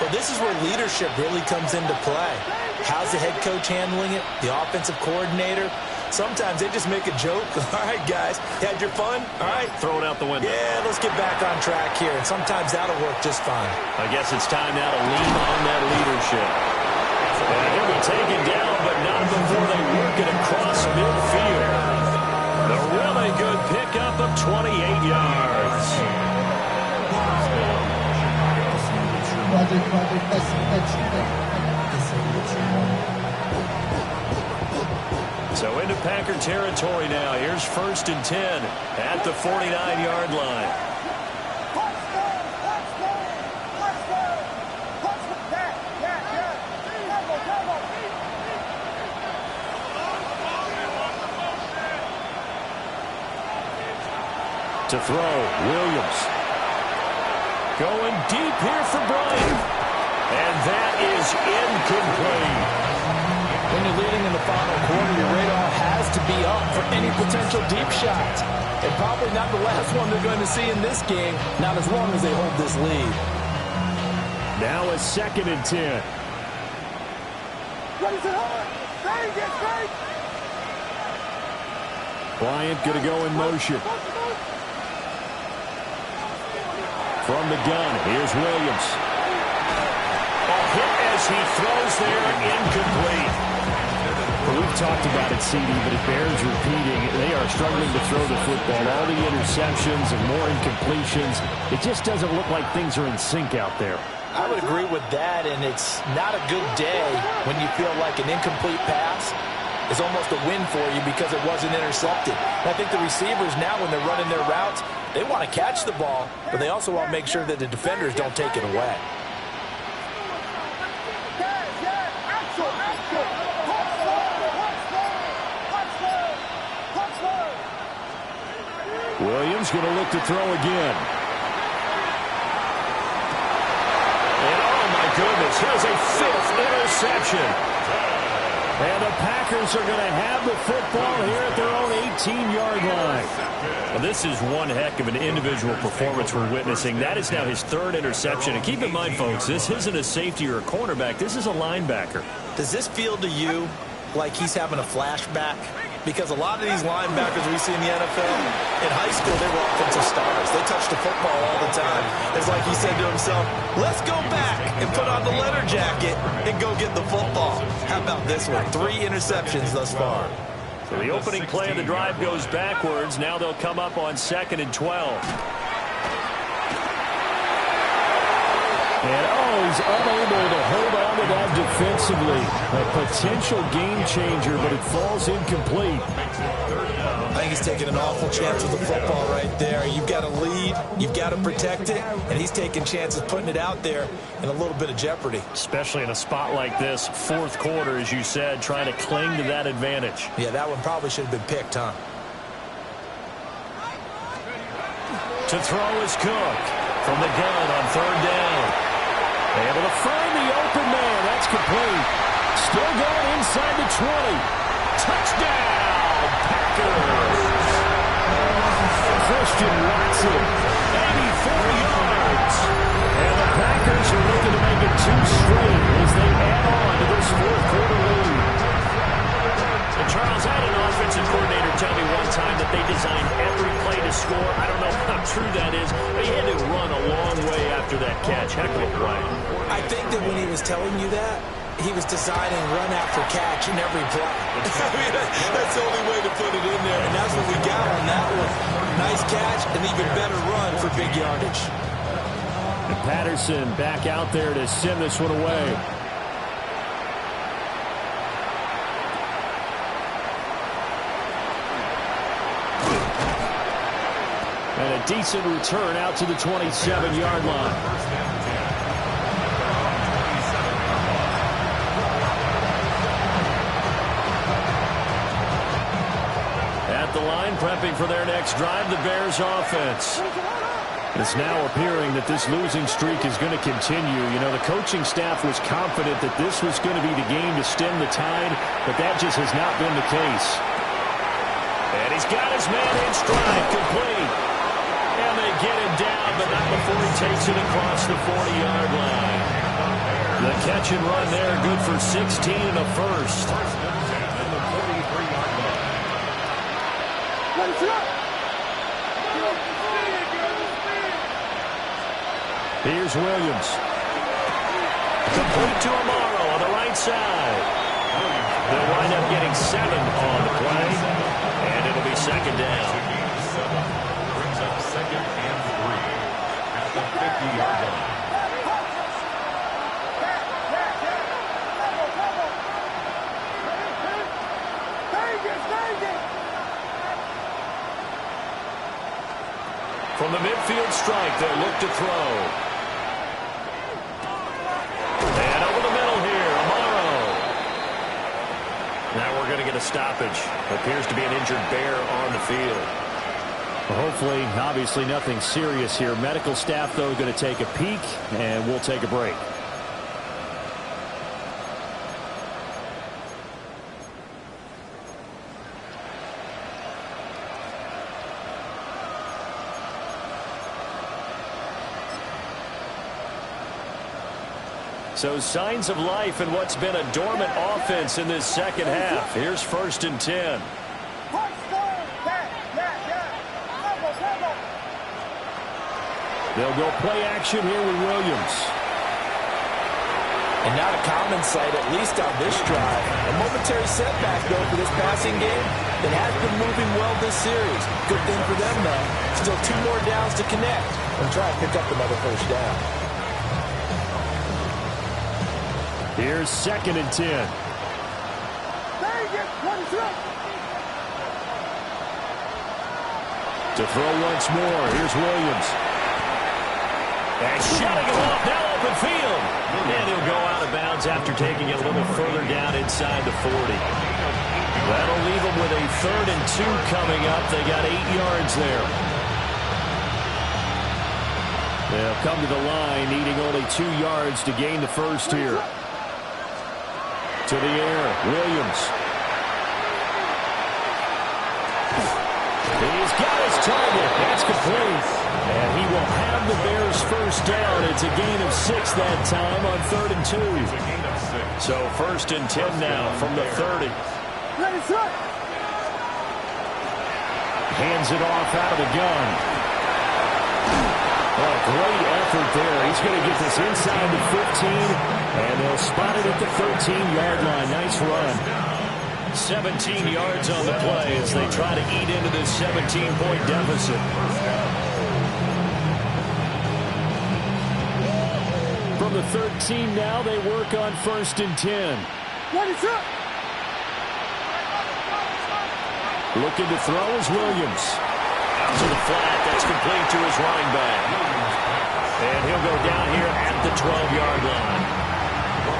Well, this is where leadership really comes into play. How's the head coach handling it? The offensive coordinator? Sometimes they just make a joke. All right, guys, had your fun? All right. Throw it out the window. Yeah, let's get back on track here. And sometimes that'll work just fine. I guess it's time now to lean on that leadership. And he'll be taken down, but not before they work it across midfield. A really good pickup of 28 yards. So into Packer territory now. Here's 1st and 10 at the 49-yard line. To throw, Williams. Going deep here for Bryant. And that is incomplete. When you're leading in the final quarter, your radar has to be up for any potential deep shots. And probably not the last one they're going to see in this game, not as long as they hold this lead. Now a 2nd and 10. Bryant going to go in motion. From the gun, here's Williams. A hit as he throws there, incomplete. Well, we've talked about it, CD, but it bears repeating. They are struggling to throw the football. All the interceptions and more incompletions. It just doesn't look like things are in sync out there. I would agree with that, and it's not a good day when you feel like an incomplete pass is almost a win for you because it wasn't intercepted. And I think the receivers now, when they're running their routes, they want to catch the ball, but they also want to make sure that the defenders don't take it away. Williams going to look to throw again. And oh my goodness, here's a 5th interception. And the Packers are going to have the football here at their own 18-yard line. Well, this is one heck of an individual performance we're witnessing. That is now his 3rd interception. And keep in mind, folks, this isn't a safety or a cornerback. This is a linebacker. Does this feel to you like he's having a flashback? Because a lot of these linebackers we see in the NFL, in high school, they were offensive stars. They touched the football all the time. It's like he said to himself, let's go back and put on the leather jacket and go get the football. How about this one? 3 interceptions thus far. So the opening play of the drive goes backwards. Now they'll come up on 2nd and 12. And, he's unable to hold on to that defensively. A potential game changer, but it falls incomplete. I think he's taking an awful chance with the football right there. You've got to lead, you've got to protect it, and he's taking chances putting it out there in a little bit of jeopardy. Especially in a spot like this, 4th quarter, as you said, trying to cling to that advantage. Yeah, that one probably should have been picked, huh? To throw is Cook from the gun on 3rd down. Able to find the open man. That's complete. Still going inside the 20. Touchdown, Packers. Christian Watson, 84 yards. And the Packers are looking to make it 2 straight as they add on to this 4th quarter lead. And Charles, I had an offensive coordinator tell me one time that they designed every play to score. I don't know how true that is, but he had to run a long way after that catch. Heck of a play. I think that when he was telling you that, he was designing run after catch in every play. I mean, that's the only way to put it in there, and that's what we got on that one. Nice catch, and even better run for big yardage. And Patterson back out there to send this one away. And a decent return out to the 27-yard line. At the line, prepping for their next drive, the Bears offense. It's now appearing that this losing streak is going to continue. You know, the coaching staff was confident that this was going to be the game to stem the tide, but that just has not been the case. And he's got his man in stride, complete. And they get him down, but not before he takes it across the 40-yard line. The catch and run there, good for 16 and a first. Here's Williams. Complete to Amaro on the right side. They'll wind up getting 7 on the play, and it'll be 2nd down. Brings up 2nd and 3 at the 50-yard line. From the midfield strike, they'll look to throw. And over the middle here, Amaro. Now we're going to get a stoppage. Appears to be an injured Bear on the field. Well, hopefully, obviously nothing serious here. Medical staff, though, going to take a peek, and we'll take a break. So signs of life in what's been a dormant offense in this second half. Here's 1st and 10. They'll go play action here with Williams. And not a common sight, at least on this drive. A momentary setback, though, for this passing game that has been moving well this series. Good thing for them, though. Still 2 more downs to connect and try to pick up another 1st down. Here's 2nd and 10. To throw once more, here's Williams. And shutting him off, now open field. And he'll go out of bounds after taking it a little further down inside the 40. That'll leave them with a 3rd and 2 coming up. They got 8 yards there. They'll come to the line, needing only 2 yards to gain the 1st here. To the air, Williams. He's got his target. That's complete. And he will have the Bears' 1st down. It's a gain of 6 that time on 3rd and 2. So 1st and 10 now from the 30. Hands it off out of the gun. Oh, great effort there. He's going to get this inside the 15, and they'll spot it at the 13-yard line. Nice run. 17 yards on the play as they try to eat into this 17-point deficit. From the 13 now, they work on 1st and 10. Looking to throw is Williams. Out to the flat. That's complete to his running back. And he'll go down here at the 12-yard line.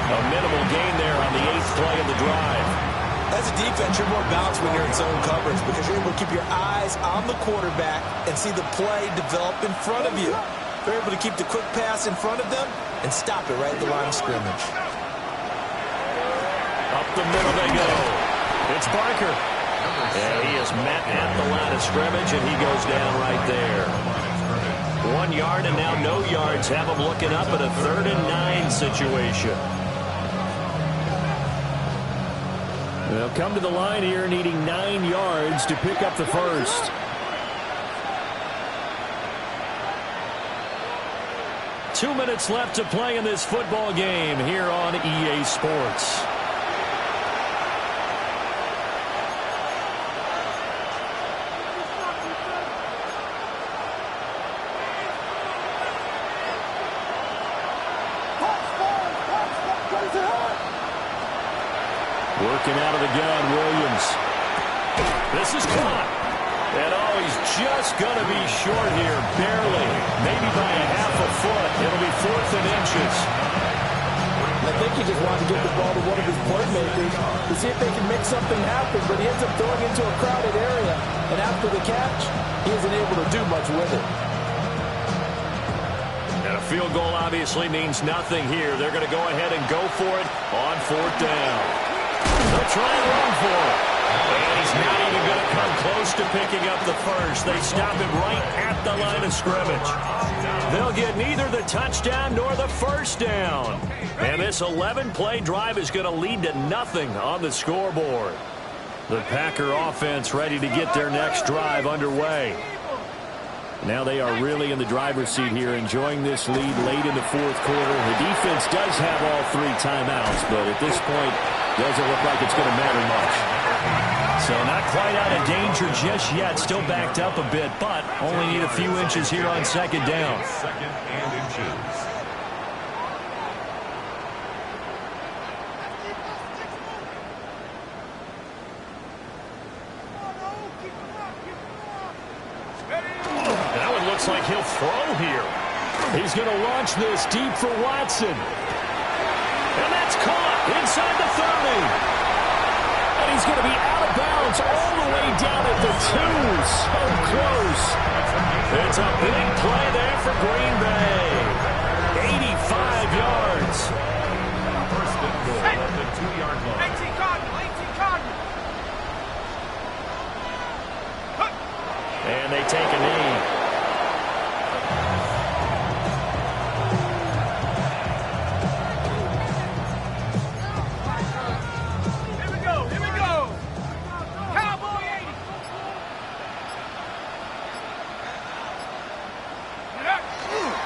A minimal gain there on the 8th play of the drive. As a defense, you're more balanced when you're in zone coverage because you're able to keep your eyes on the quarterback and see the play develop in front of you. They're able to keep the quick pass in front of them and stop it right at the line of scrimmage. Up the middle they go. It's Barker. And he is met at the line of scrimmage, and he goes down right there. 1 yard and now no yards. Have them looking up at a 3rd and 9 situation. They'll come to the line here needing 9 yards to pick up the 1st. Two minutes left to play in this football game here on EA Sports. Working out of the gun, Williams. This is caught. And he's just going to be short here, barely. Maybe by a half a foot. It'll be 4th and inches. I think he just wanted to get the ball to one of his playmakers to see if they can make something happen, but he ends up throwing into a crowded area. And after the catch, he isn't able to do much with it. And a field goal obviously means nothing here. They're going to go ahead and go for it on 4th down. They'll try and run for it. And he's not even going to come close to picking up the 1st. They stop him right at the line of scrimmage. They'll get neither the touchdown nor the 1st down. And this 11-play drive is going to lead to nothing on the scoreboard. The Packer offense ready to get their next drive underway. Now they are really in the driver's seat here, enjoying this lead late in the 4th quarter. The defense does have all 3 timeouts, but at this point, doesn't look like it's going to matter much. So not quite out of danger just yet. Still backed up a bit, but only need a few inches here on 2nd down. 2nd and inches. That one looks like he'll throw here. He's going to launch this deep for Watson. And that's caught inside the 30. And he's going to be out of bounds all the way down at the 2. So close. It's a big play there for Green Bay. 85 yards. First and goal at the 2-yard line. 18 Cardinal, 18 Cardinal. And they take a knee.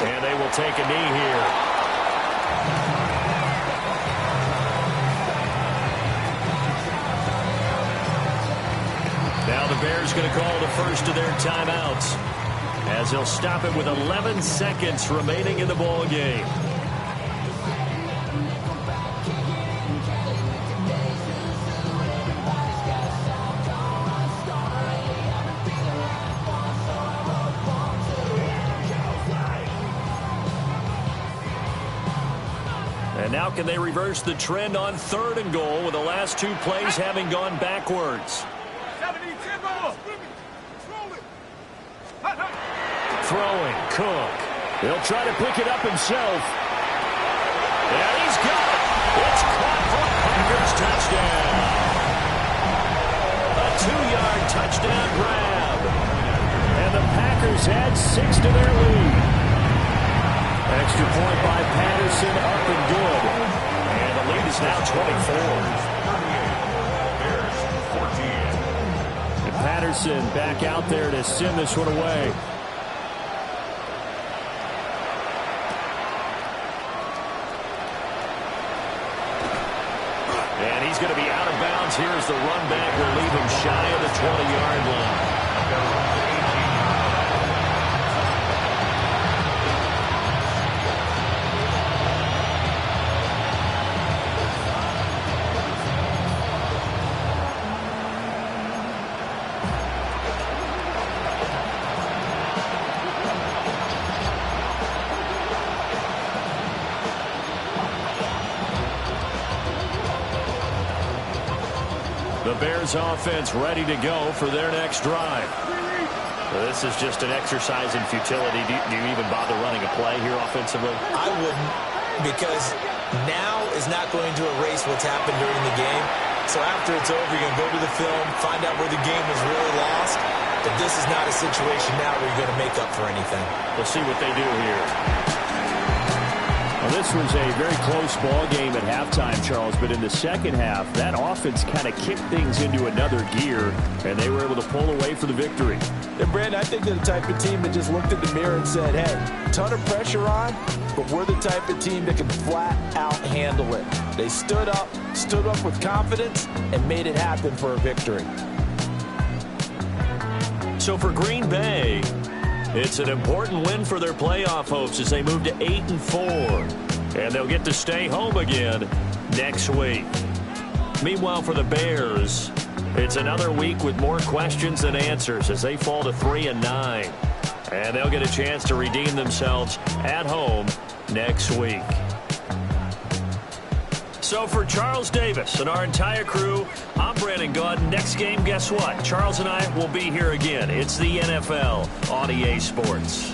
And they will take a knee here. Now the Bears going to call the first of their timeouts, as they'll stop it with 11 seconds remaining in the ball game. And now can they reverse the trend on 3rd and goal with the last 2 plays having gone backwards? Throwing, Cook. He'll try to pick it up himself. And he's got it. It's caught for a Packers touchdown. A 2-yard touchdown grab. And the Packers add 6 to their lead. Extra point by Patterson, up and good. And the lead is now 24. 38. Bears 14. And Patterson back out there to send this one away. And he's going to be out of bounds. Here's the run back. Will leave him shy of the 20-yard line. The Bears offense ready to go for their next drive. Well, this is just an exercise in futility. Do you even bother running a play here offensively? I wouldn't, because now is not going to erase what's happened during the game. So after it's over, you're going to go to the film, find out where the game was really lost. But this is not a situation now where you're going to make up for anything. We'll see what they do here. Well, this was a very close ball game at halftime, Charles, but in the second half, that offense kind of kicked things into another gear, and they were able to pull away for the victory. And, Brandon, I think they're the type of team that just looked in the mirror and said, hey, ton of pressure on, but we're the type of team that can flat out handle it. They stood up with confidence, and made it happen for a victory. So for Green Bay, it's an important win for their playoff hopes as they move to 8-4. And they'll get to stay home again next week. Meanwhile, for the Bears, it's another week with more questions than answers as they fall to 3-9. And they'll get a chance to redeem themselves at home next week. So for Charles Davis and our entire crew, I'm Brandon Gaudin. Next game, guess what? Charles and I will be here again. It's the NFL on EA Sports.